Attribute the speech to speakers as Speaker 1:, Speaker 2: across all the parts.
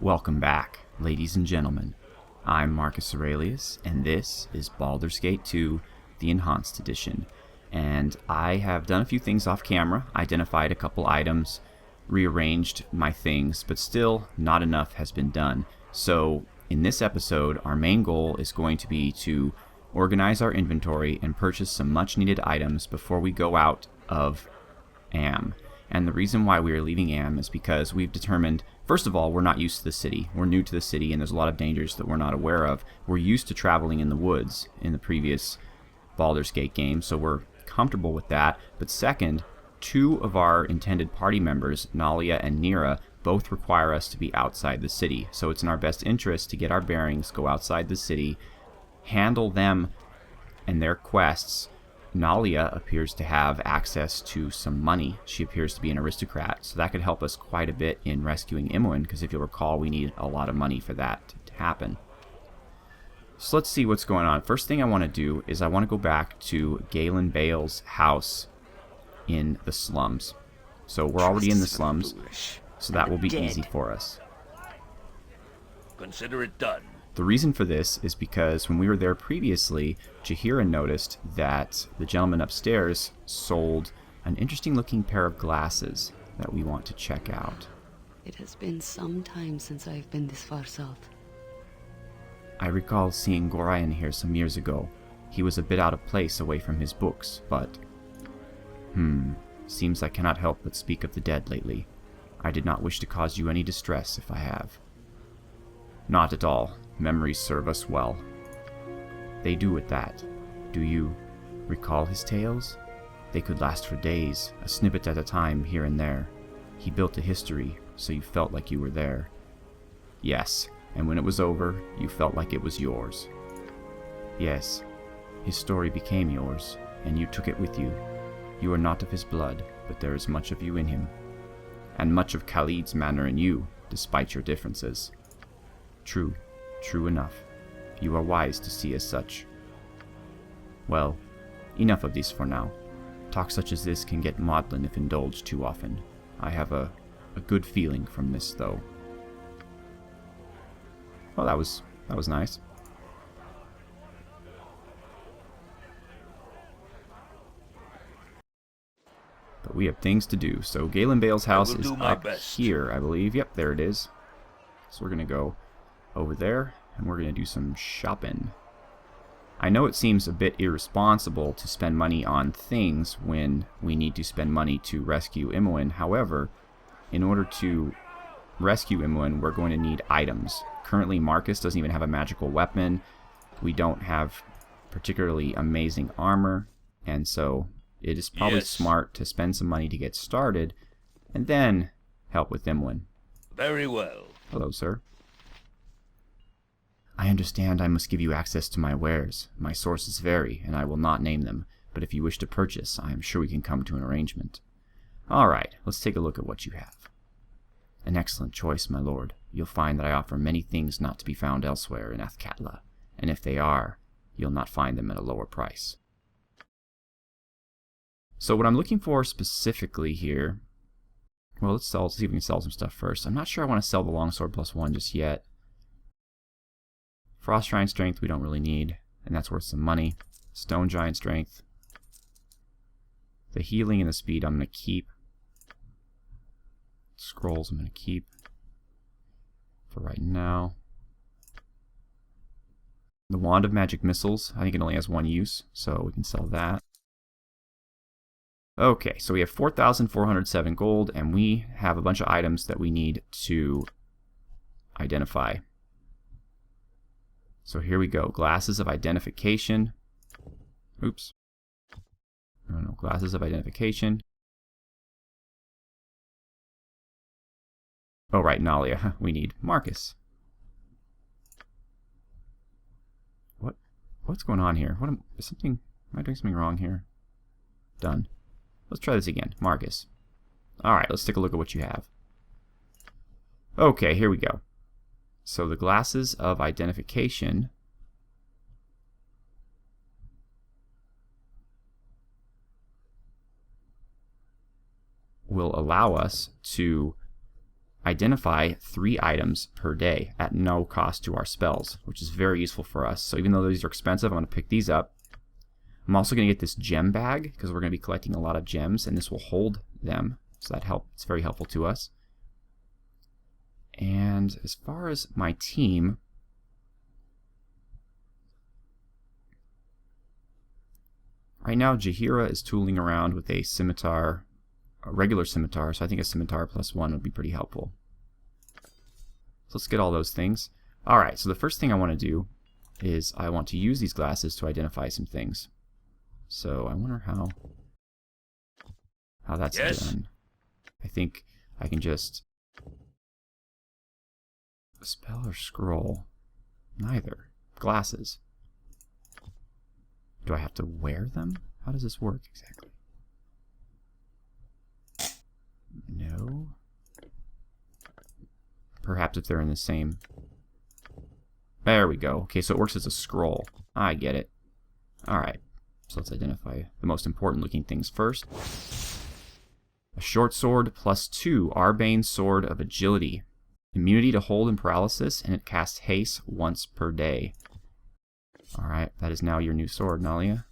Speaker 1: Welcome back, ladies and gentlemen. I'm Marcus Aurelius, and this is Baldur's Gate 2, the Enhanced Edition. And I have done a few things off camera, identified a couple items, rearranged my things, but still not enough has been done. So in this episode, our main goal is going to be to organize our inventory and purchase some much needed items before we go out of Am. And the reason why we are leaving Am is because we've determined, first of all, we're not used to the city. We're new to the city, and there's a lot of dangers that we're not aware of. We're used to traveling in the woods in the previous Baldur's Gate game, so we're comfortable with that. But second, two of our intended party members, Nalia and Neera, both require us to be outside the city. So it's in our best interest to get our bearings, go outside the city, handle them and their quests. Nalia appears to have access to some money. She appears to be an aristocrat, so that could help us quite a bit in rescuing Imoen, because if you'll recall, we need a lot of money for that to happen. So let's see what's going on. First thing I want to do is I want to go back to Galen Bale's house in the slums. So we're already in the slums, so that will be easy for us.
Speaker 2: Consider it done.
Speaker 1: The reason for this is because when we were there previously, Jahira noticed that the gentleman upstairs sold an interesting looking pair of glasses that we want to check out.
Speaker 3: It has been some time since I've been this far south.
Speaker 1: I recall seeing Wherein here some years ago. He was a bit out of place away from his books, but... seems I cannot help but speak of the dead lately. I did not wish to cause you any distress if I have. Not at all. Memories serve us well. They do at that. Do you recall his tales? They could last for days, a snippet at a time here and there. He built a history, so you felt like you were there. Yes, and when it was over, you felt like it was yours. Yes, his story became yours, and you took it with you. You are not of his blood, but there is much of you in him. And much of Khalid's manner in you, despite your differences. True. True enough. You are wise to see as such. Well, enough of this for now. Talk such as this can get maudlin if indulged too often. I have a good feeling from this, though. Well, that was nice. But we have things to do. So Galen Bale's house is up here, I believe. Yep, there it is. So we're going to go over there, and we're going to do some shopping. I know it seems a bit irresponsible to spend money on things when we need to spend money to rescue Imoen. However, in order to rescue Imoen, we're going to need items. Currently, Marcus doesn't even have a magical weapon. We don't have particularly amazing armor, and so it is probably smart to spend some money to get started, and then help with Imoen.
Speaker 2: Very well.
Speaker 1: Hello, sir. I understand I must give you access to my wares. My sources vary, and I will not name them, but if you wish to purchase, I am sure we can come to an arrangement. Alright, let's take a look at what you have. An excellent choice, my lord. You'll find that I offer many things not to be found elsewhere in Athkatla, and if they are, you'll not find them at a lower price. So what I'm looking for specifically here... Well, let's see if we can sell some stuff first. I'm not sure I want to sell the longsword +1 just yet. Frost Giant Strength we don't really need, and that's worth some money. Stone Giant Strength. The healing and the speed I'm going to keep. Scrolls I'm going to keep for right now. The Wand of Magic Missiles, I think it only has one use, so we can sell that. Okay, so we have 4,407 gold, and we have a bunch of items that we need to identify. So here we go. Glasses of identification. Oops. No, glasses of identification. Oh, right, Nalia. We need Marcus. What's going on here? Am I doing something wrong here? Done. Let's try this again. Marcus. Alright, let's take a look at what you have. Okay, here we go. So the glasses of identification will allow us to identify 3 items per day at no cost to our spells, which is very useful for us. So even though these are expensive, I'm going to pick these up. I'm also going to get this gem bag because we're going to be collecting a lot of gems, and this will hold them. So it's very helpful to us. And as far as my team, right now Jaheira is tooling around with a scimitar, a regular scimitar, so I think a scimitar +1 would be pretty helpful. So let's get all those things. Alright, so the first thing I want to do is I want to use these glasses to identify some things. So I wonder how that's done. I think I can just spell or scroll. Neither. Glasses. Do I have to wear them? How does this work exactly? No. Perhaps if they're in the same... There we go. Okay, so it works as a scroll. I get it. Alright. So let's identify the most important looking things first. A short sword +2, Arbane Sword of Agility. Immunity to hold and paralysis, and it casts haste once per day. Alright, that is now your new sword, Nalia.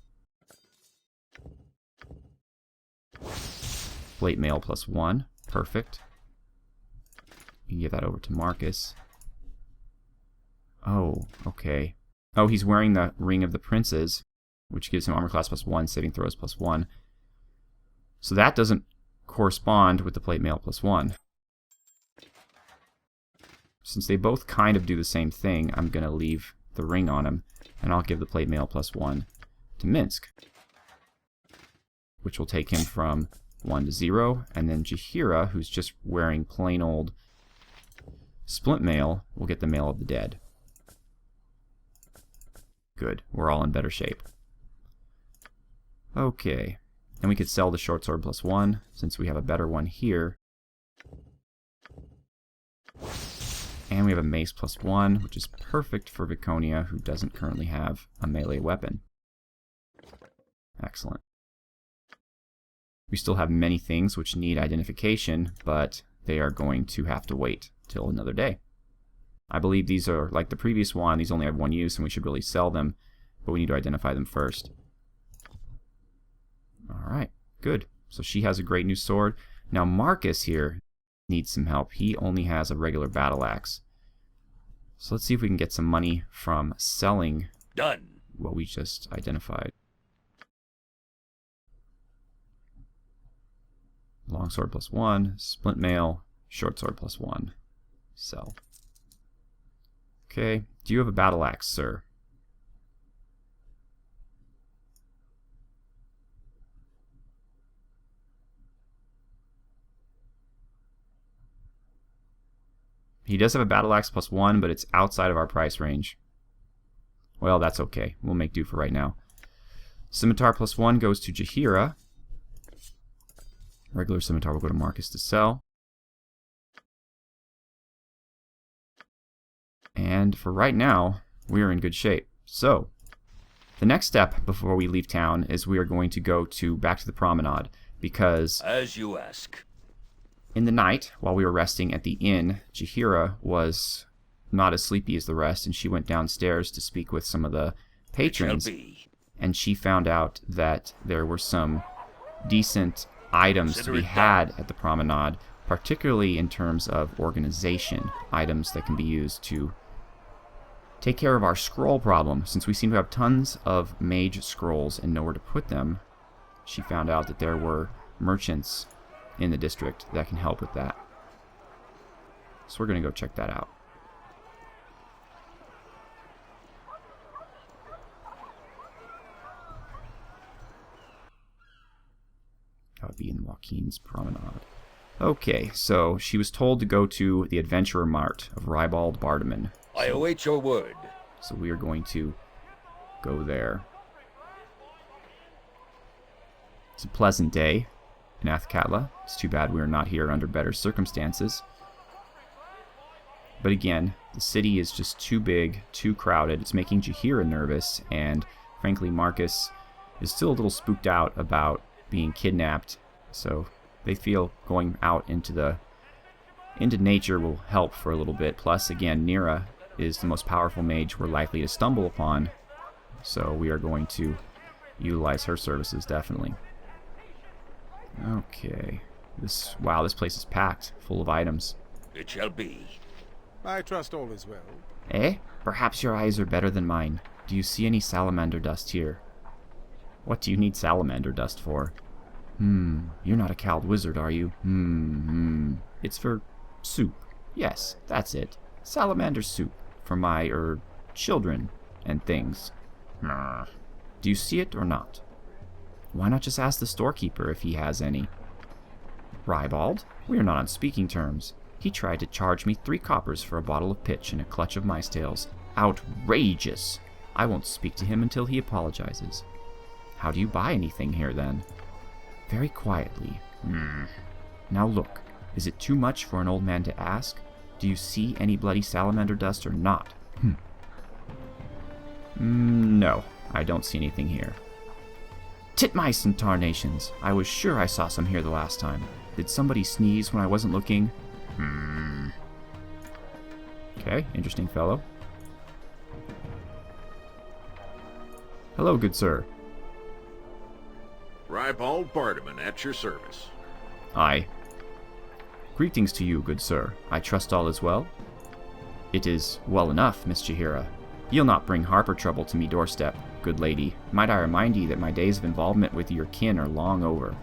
Speaker 1: Plate mail +1. Perfect. You can give that over to Marcus. Oh, okay. Oh, he's wearing the Ring of the Princes, which gives him armor class +1, saving throws +1. So that doesn't correspond with the plate mail +1. Since they both kind of do the same thing, I'm going to leave the ring on him, and I'll give the plate mail +1 to Minsk, which will take him from 1 to 0, and then Jaheira, who's just wearing plain old splint mail, will get the Mail of the Dead. Good, we're all in better shape. Okay, and we could sell the short sword +1, since we have a better one here. And we have a mace +1, which is perfect for Viconia, who doesn't currently have a melee weapon. Excellent. We still have many things which need identification, but they are going to have to wait till another day. I believe these are, like the previous one, these only have one use, and we should really sell them, but we need to identify them first. Alright, good. So she has a great new sword. Now Marcus here needs some help. He only has a regular battle axe. So let's see if we can get some money from selling what we just identified. Longsword +1, splint mail, short sword +1. Sell. Okay, do you have a battle axe, sir? He does have a battle axe +1, but it's outside of our price range. Well, that's okay. We'll make do for right now. Scimitar +1 goes to Jaheira. Regular scimitar will go to Marcus to sell. And for right now, we are in good shape. So, the next step before we leave town is we are going to go back to the Promenade, because
Speaker 2: as you ask.
Speaker 1: In the night, while we were resting at the inn, Jaheira was not as sleepy as the rest, and she went downstairs to speak with some of the patrons, and she found out that there were some decent items to be had at the Promenade, particularly in terms of organization, items that can be used to take care of our scroll problem. Since we seem to have tons of mage scrolls and nowhere to put them, she found out that there were merchants in the district that can help with that. So we're going to go check that out. That would be in Joaquin's Promenade. Okay, so she was told to go to the Adventurer Mart of Ribald Bardaman.
Speaker 2: I await your word.
Speaker 1: So we are going to go there. It's a pleasant day in Athkatla. It's too bad we are not here under better circumstances. But again, the city is just too big, too crowded. It's making Jaheira nervous, and frankly, Marcus is still a little spooked out about being kidnapped. So they feel going out into the into nature will help for a little bit. Plus, again, Neera is the most powerful mage we're likely to stumble upon. So we are going to utilize her services, definitely. Okay. Wow, this place is packed, full of items.
Speaker 2: It shall be.
Speaker 4: I trust all is well.
Speaker 1: Eh? Perhaps your eyes are better than mine. Do you see any salamander dust here? What do you need salamander dust for? You're not a cowled wizard, are you? It's for soup. Yes, that's it. Salamander soup. For my, children and things. Do you see it or not? Why not just ask the storekeeper if he has any? Ribald? We are not on speaking terms. He tried to charge me 3 coppers for a bottle of pitch and a clutch of mice tails. Outrageous! I won't speak to him until he apologizes. How do you buy anything here, then? Very quietly. Now look, is it too much for an old man to ask? Do you see any bloody salamander dust or not? No, I don't see anything here. Titmice and tarnations! I was sure I saw some here the last time. Did somebody sneeze when I wasn't looking? Okay, interesting fellow. Hello, good sir.
Speaker 5: Ribald Bardaman at your service.
Speaker 1: Aye. Greetings to you, good sir. I trust all is well? It is well enough, Miss Chihira. Ye'll not bring Harper trouble to me doorstep, good lady. Might I remind ye that my days of involvement with your kin are long over.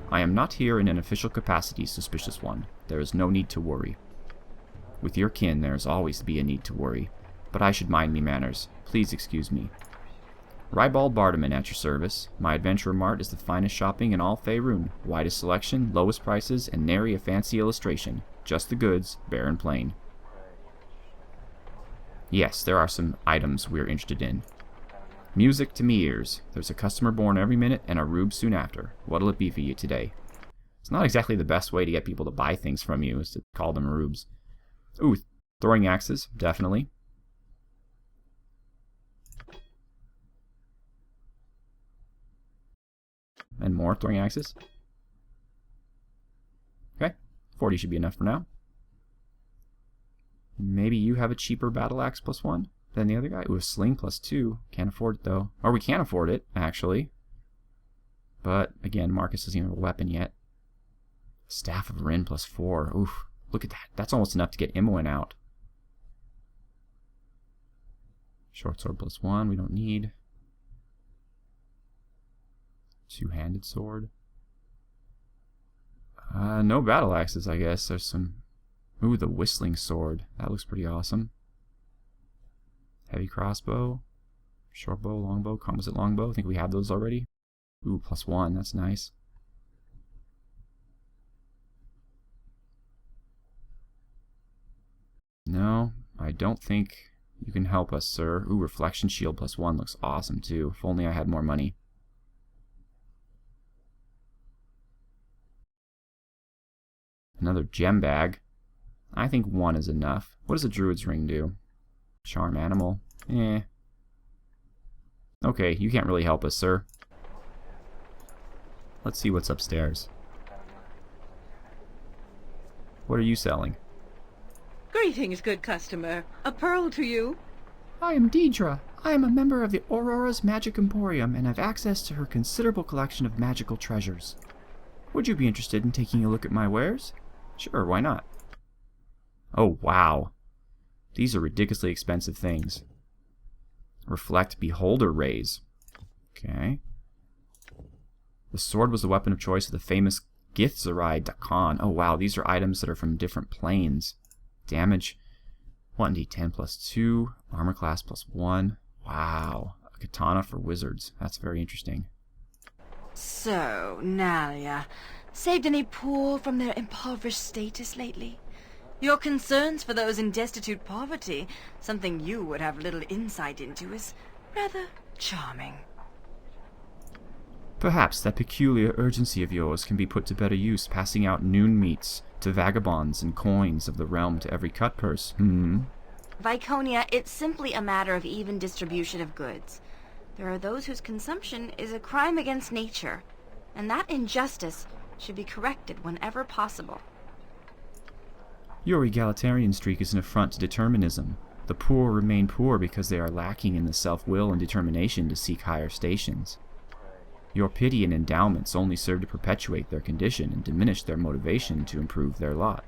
Speaker 1: I am not here in an official capacity, suspicious one. There is no need to worry. With your kin, there is always to be a need to worry. But I should mind me manners. Please excuse me. Ribald Bardaman at your service. My Adventurer Mart is the finest shopping in all Faerun. Widest selection, lowest prices, and nary a fancy illustration. Just the goods, bare and plain. Yes, there are some items we're interested in. Music to me ears. There's a customer born every minute and a rube soon after. What'll it be for you today? It's not exactly the best way to get people to buy things from you, is to call them rubes. Ooh, throwing axes, definitely. And more throwing axes. Okay, 40 should be enough for now. Maybe you have a cheaper battle axe +1 than the other guy. Ooh, a sling +2. Can't afford it though. Or we can afford it, actually. But again, Marcus doesn't even have a weapon yet. Staff of Wherein +4. Oof, look at that. That's almost enough to get Imoen out. Short sword +1, we don't need. Two-handed sword. No battle axes, I guess. There's some... Ooh, the whistling sword. That looks pretty awesome. Heavy crossbow. Short bow, longbow, composite longbow. I think we have those already. Ooh, +1. That's nice. No, I don't think you can help us, sir. Ooh, reflection shield +1 looks awesome, too. If only I had more money. Another gem bag. I think 1 is enough. What does a druid's ring do? Charm animal. Eh. Okay, you can't really help us, sir. Let's see what's upstairs. What are you selling?
Speaker 6: Greetings, good customer. A pearl to you.
Speaker 1: I am Deidre. I am a member of the Aurora's Magic Emporium and have access to her considerable collection of magical treasures. Would you be interested in taking a look at my wares? Sure, why not? Oh, wow. These are ridiculously expensive things. Reflect Beholder Rays. Okay. The sword was the weapon of choice of the famous Githzerai Dakan. Oh, wow, these are items that are from different planes. Damage 1d10 +2. Armor class +1. Wow. A katana for wizards. That's very interesting.
Speaker 7: So, Nalia, saved any poor from their impoverished status lately? Your concerns for those in destitute poverty, something you would have little insight into, is rather charming.
Speaker 1: Perhaps that peculiar urgency of yours can be put to better use passing out noon meats to vagabonds and coins of the realm to every cut purse.
Speaker 7: Viconia, it's simply a matter of even distribution of goods. There are those whose consumption is a crime against nature, and that injustice should be corrected whenever possible.
Speaker 1: Your egalitarian streak is an affront to determinism. The poor remain poor because they are lacking in the self-will and determination to seek higher stations. Your pity and endowments only serve to perpetuate their condition and diminish their motivation to improve their lot.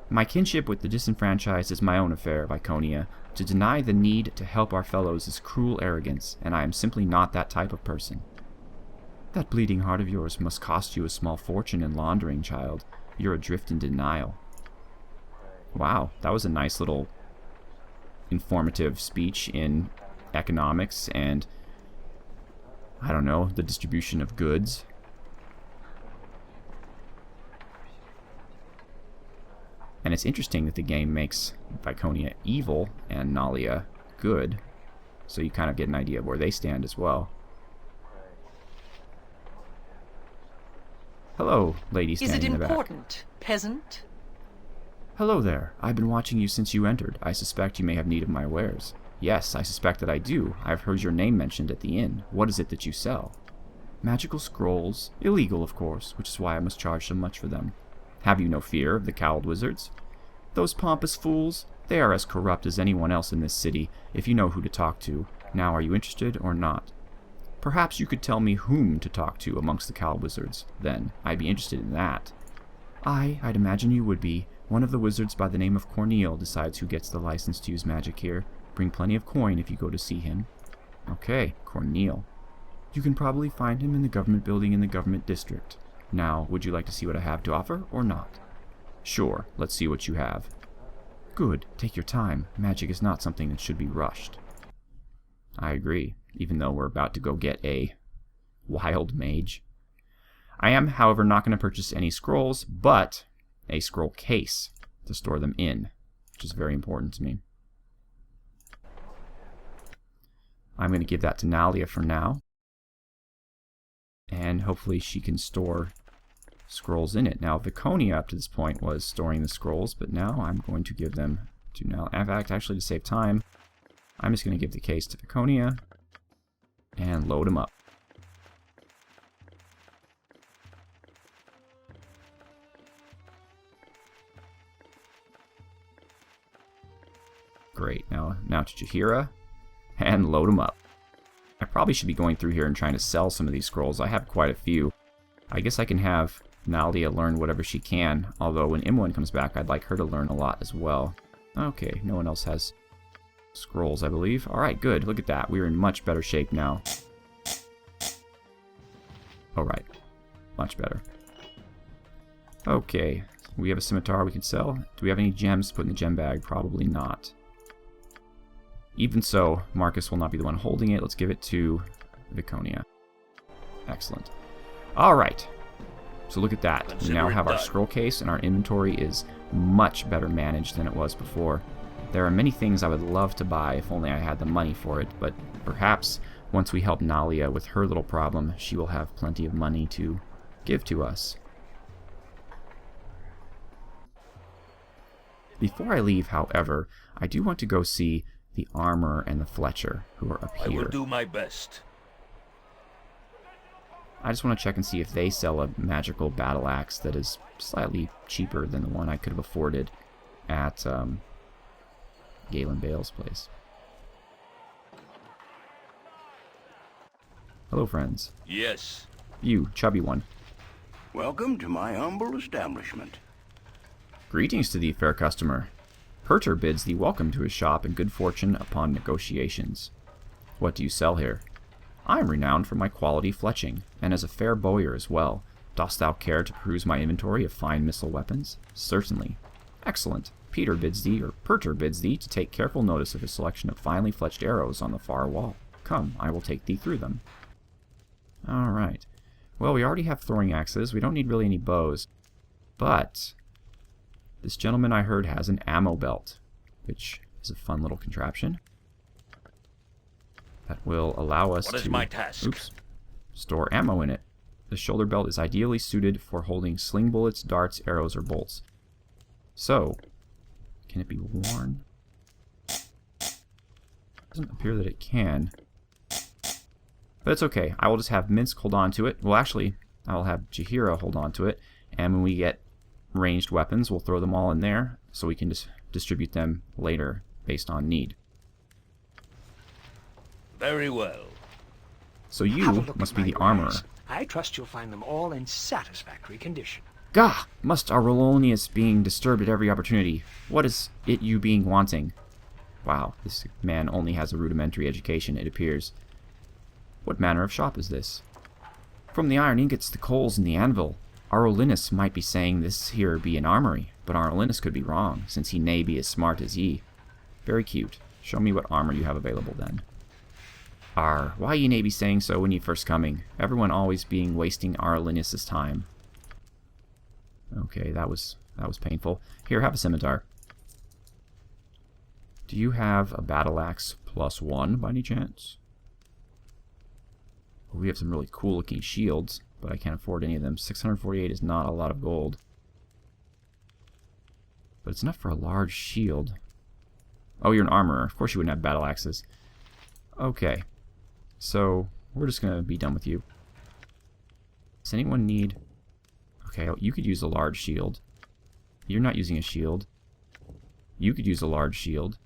Speaker 1: My kinship with the disenfranchised is my own affair, Viconia. To deny the need to help our fellows is cruel arrogance, and I am simply not that type of person. That bleeding heart of yours must cost you a small fortune in laundering, child. You're adrift in denial. Wow, that was a nice little informative speech in economics and, I don't know, the distribution of goods. And it's interesting that the game makes Viconia evil and Nalia good, so you kind of get an idea of where they stand as well. Hello, lady standing in the back.
Speaker 6: Is it important, peasant?
Speaker 1: Hello there. I've been watching you since you entered. I suspect you may have need of my wares. Yes, I suspect that I do. I've heard your name mentioned at the inn. What is it that you sell? Magical scrolls. Illegal, of course, which is why I must charge so much for them. Have you no fear of the cowled wizards? Those pompous fools? They are as corrupt as anyone else in this city, if you know who to talk to. Now, are you interested or not? Perhaps you could tell me whom to talk to amongst the cowled wizards, then. I'd be interested in that. I'd imagine you would be. One of the wizards by the name of Corneille decides who gets the license to use magic here. Bring plenty of coin if you go to see him. Okay, Corneille. You can probably find him in the government building in the government district. Now, would you like to see what I have to offer, or not? Sure, let's see what you have. Good, take your time. Magic is not something that should be rushed. I agree, even though we're about to go get a wild mage. I am, however, not going to purchase any scrolls, but a scroll case to store them in, which is very important to me. I'm going to give that to Nalia for now, and hopefully she can store scrolls in it. Now, Viconia up to this point was storing the scrolls, but now I'm going to give them to Nalia. In fact, actually, to save time, I'm just going to give the case to Viconia and load them up. Great. Now to Jaheira and load them up. I probably should be going through here and trying to sell some of these scrolls. I have quite a few. I guess I can have Nalia learn whatever she can, although when Imoen comes back, I'd like her to learn a lot as well. Okay, no one else has scrolls, I believe. Alright, good. Look at that. We're in much better shape now. Alright. Much better. Okay. We have a scimitar we can sell. Do we have any gems to put in the gem bag? Probably not. Even so, Marcus will not be the one holding it. Let's give it to Viconia. Excellent. Alright. So look at that. We now have our scroll case, and our inventory is much better managed than it was before. There are many things I would love to buy if only I had the money for it, but perhaps once we help Nalia with her little problem, she will have plenty of money to give to us. Before I leave, however, I do want to go see the armor and the Fletcher, who are up here.
Speaker 2: I will do my best.
Speaker 1: I just want to check and see if they sell a magical battle axe that is slightly cheaper than the one I could have afforded at Galen Bale's place. Hello, friends.
Speaker 2: Yes.
Speaker 1: You, chubby one.
Speaker 8: Welcome to my humble establishment.
Speaker 1: Greetings to thee, fair customer. Perter bids thee welcome to his shop and good fortune upon negotiations. What do you sell here? I am renowned for my quality fletching, and as a fair bowyer as well. Dost thou care to peruse my inventory of fine missile weapons? Certainly. Excellent. Perter bids thee to take careful notice of his selection of finely fletched arrows on the far wall. Come, I will take thee through them. Alright. Well, we already have throwing axes. We don't need really any bows. But this gentleman I heard has an ammo belt, which is a fun little contraption that will allow us
Speaker 2: What is my task?
Speaker 1: Store ammo in it. The shoulder belt is ideally suited for holding sling bullets, darts, arrows, or bolts. So, can it be worn? Doesn't appear that it can. But it's okay. I will just have Minsk hold on to it. Well, actually, I will have Jaheira hold on to it. And when we get ranged weapons. We'll throw them all in there so we can just distribute them later based on need.
Speaker 2: Very well.
Speaker 1: So
Speaker 9: Have a
Speaker 1: you
Speaker 9: look
Speaker 1: must
Speaker 9: at
Speaker 1: be
Speaker 9: my
Speaker 1: the armorer.
Speaker 9: wares. I trust you'll find them all in satisfactory condition.
Speaker 1: Gah! Must Aurelius being disturbed at every opportunity. What is it you being wanting? Wow, this man only has a rudimentary education, it appears. What manner of shop is this? From the iron ingots, the coals, and the anvil, Aurelius might be saying this here be an armory, but Aurelius could be wrong, since he nay be as smart as ye. Very cute. Show me what armor you have available then. Why ye nay be saying so when ye first coming? Everyone always being wasting Aurelius's time. Okay, that was painful. Here, have a scimitar. Do you have a battle axe +1 by any chance? We have some really cool looking shields, but I can't afford any of them. 648 is not a lot of gold. But it's enough for a large shield. Oh, you're an armorer. Of course you wouldn't have battle axes. Okay. So, we're just going to be done with you. Does anyone need... Okay, you could use a large shield. You're not using a shield. You could use a large shield.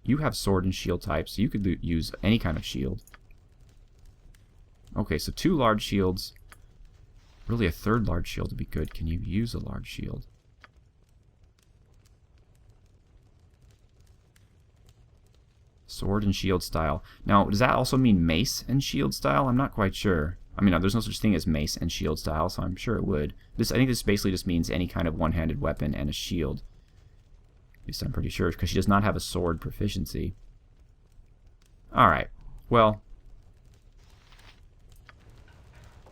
Speaker 1: You have sword and shield types, so you could use any kind of shield. Okay, so 2 large shields. Really, a 3rd large shield would be good. Can you use a large shield? Sword and shield style. Now, does that also mean mace and shield style? I'm not quite sure. I mean, there's no such thing as mace and shield style, so I'm sure it would. I think this basically just means any kind of one-handed weapon and a shield. At least I'm pretty sure, because she does not have a sword proficiency. Alright, well,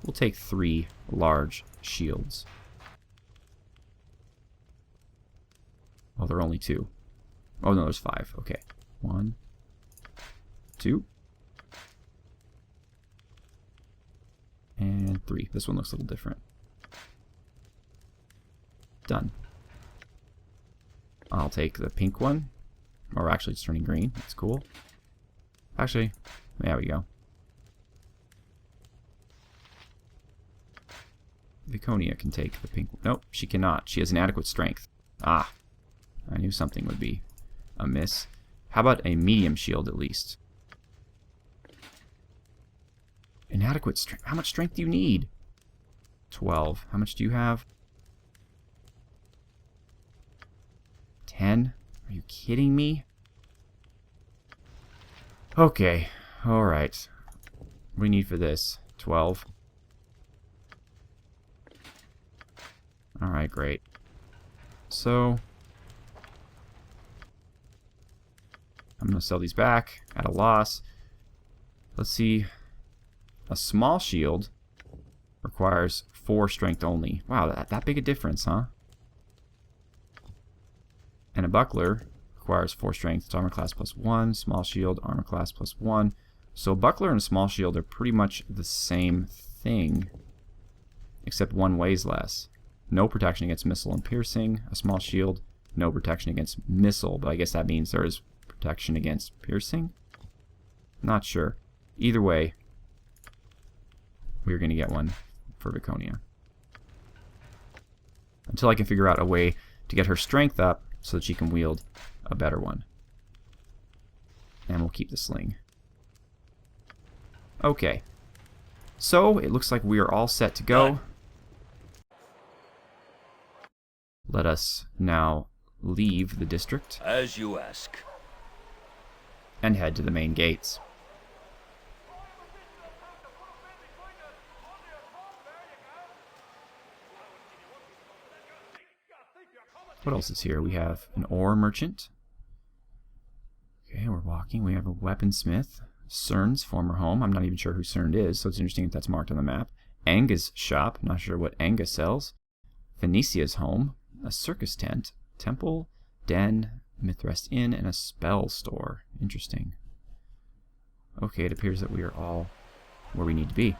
Speaker 1: we'll take 3 large shields. Oh, there are only 2. Oh, no, there's 5. Okay. 1, 2, and 3. This one looks a little different. Done. I'll take the pink one. Or actually, it's turning green. That's cool. Actually, there we go. Viconia can take the pink one. Nope, she cannot. She has inadequate strength. Ah, I knew something would be amiss. How about a medium shield at least? Inadequate strength. How much strength do you need? 12. How much do you have? 10? Are you kidding me? Okay. Alright. What do you need for this? 12. Alright, great. So, I'm going to sell these back at a loss. Let's see. A small shield requires 4 strength only. Wow, that big a difference, huh? And a buckler requires 4 strength. It's armor class +1. Small shield, armor class +1. So a buckler and a small shield are pretty much the same thing, except one weighs less. No protection against missile and piercing. A small shield, no protection against missile, but I guess that means there is protection against piercing? Not sure. Either way, we're going to get one for Viconia. Until I can figure out a way to get her strength up so that she can wield a better one. And we'll keep the sling. Okay. So, it looks like we are all set to go. Let us now leave the district
Speaker 2: As you ask.
Speaker 1: and head to the main gates. What else is here? We have an ore merchant. Okay, we're walking. We have a weaponsmith. Cern's former home. I'm not even sure who Cern is, so it's interesting if that's marked on the map. Anga's shop. Not sure what Anga sells. Phoenicia's home. A circus tent. Temple, den, Mithrest Inn, and a spell store. Interesting. Okay, it appears that we are all where we need to be.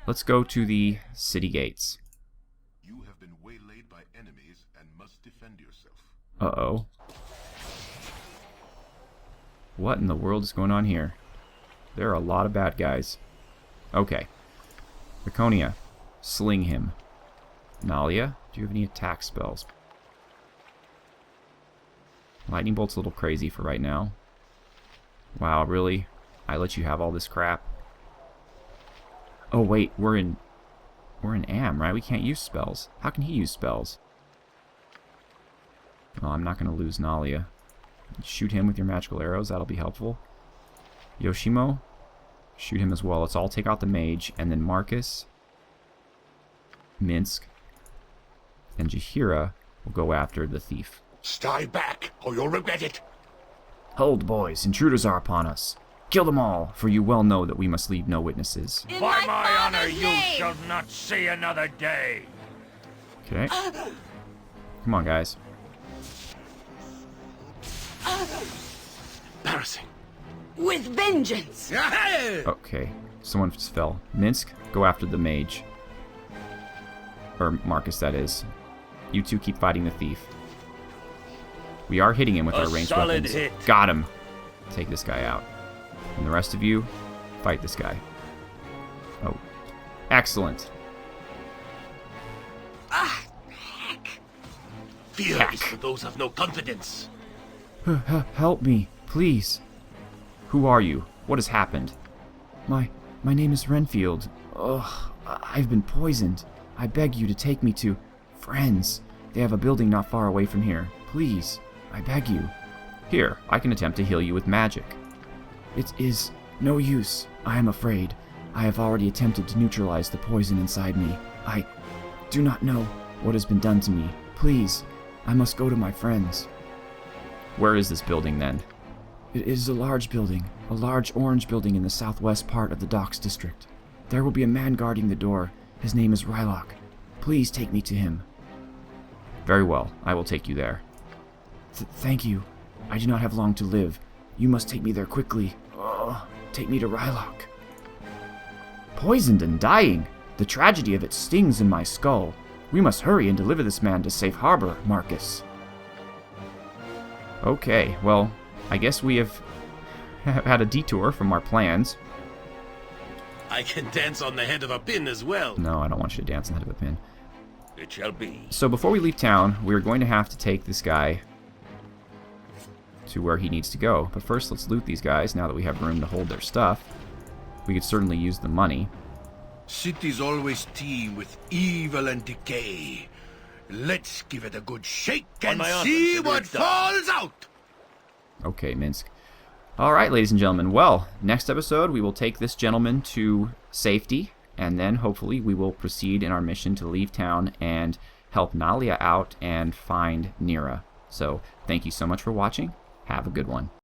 Speaker 1: Let's go to the city gates.
Speaker 10: You have been waylaid by enemies and must defend yourself.
Speaker 1: Uh-oh. What in the world is going on here? There are a lot of bad guys. Okay. Viconia, sling him. Nalia, do you have any attack spells? Lightning Bolt's a little crazy for right now. Wow, really? I let you have all this crap? Oh wait, we're in Am, right? We can't use spells. How can he use spells? Oh, I'm not going to lose Nalia. Shoot him with your magical arrows, that'll be helpful. Yoshimo, shoot him as well. Let's all take out the mage, and then Marcus, Minsk, and Jahira will go after the thief.
Speaker 10: Stay back, or you'll regret it.
Speaker 1: Hold, boys, intruders are upon us. Kill them all, for you well know that we must leave no witnesses.
Speaker 2: By my honor, you shall not see another day.
Speaker 1: Okay. Come on, guys.
Speaker 4: Embarrassing.
Speaker 3: With vengeance!
Speaker 1: Okay, someone just fell. Minsk, go after the mage. Or Marcus, that is. You two keep fighting the thief. We are hitting him with our ranged
Speaker 2: solid
Speaker 1: weapons.
Speaker 2: hit.
Speaker 1: Got him. Take this guy out. And the rest of you, fight this guy. Oh, excellent.
Speaker 3: Heck.
Speaker 10: Fear
Speaker 1: Heck.
Speaker 10: is for those who have no confidence.
Speaker 1: Help me, please. Who are you? What has happened? My name is Renfield. Ugh, I've been poisoned. I beg you to take me to friends. They have a building not far away from here. Please, I beg you. Here, I can attempt to heal you with magic. It is no use. I am afraid. I have already attempted to neutralize the poison inside me. I do not know what has been done to me. Please, I must go to my friends. Where is this building, then? It is a large building, a large orange building in the southwest part of the docks district. There will be a man guarding the door. His name is Rylock. Please take me to him. Very well, I will take you there. Thank you. I do not have long to live. You must take me there quickly. Take me to Rylock. Poisoned and dying. The tragedy of it stings in my skull. We must hurry and deliver this man to safe harbor, Marcus. Okay, well, I guess we have had a detour from our plans.
Speaker 10: I can dance on the head of a pin as well.
Speaker 1: No, I don't want you to dance on the head of a pin.
Speaker 2: It shall be.
Speaker 1: So before we leave town, we're going to have to take this guy to where he needs to go. But first, let's loot these guys now that we have room to hold their stuff. We could certainly use the money.
Speaker 8: Cities always teem with evil and decay. Let's give it a good shake and
Speaker 2: my honor,
Speaker 8: see
Speaker 2: consider
Speaker 8: what
Speaker 2: it done.
Speaker 8: falls out.
Speaker 1: Okay, Minsk. All right, ladies and gentlemen. Well, next episode, we will take this gentleman to safety, and then hopefully we will proceed in our mission to leave town and help Nalia out and find Neera. So, thank you so much for watching. Have a good one.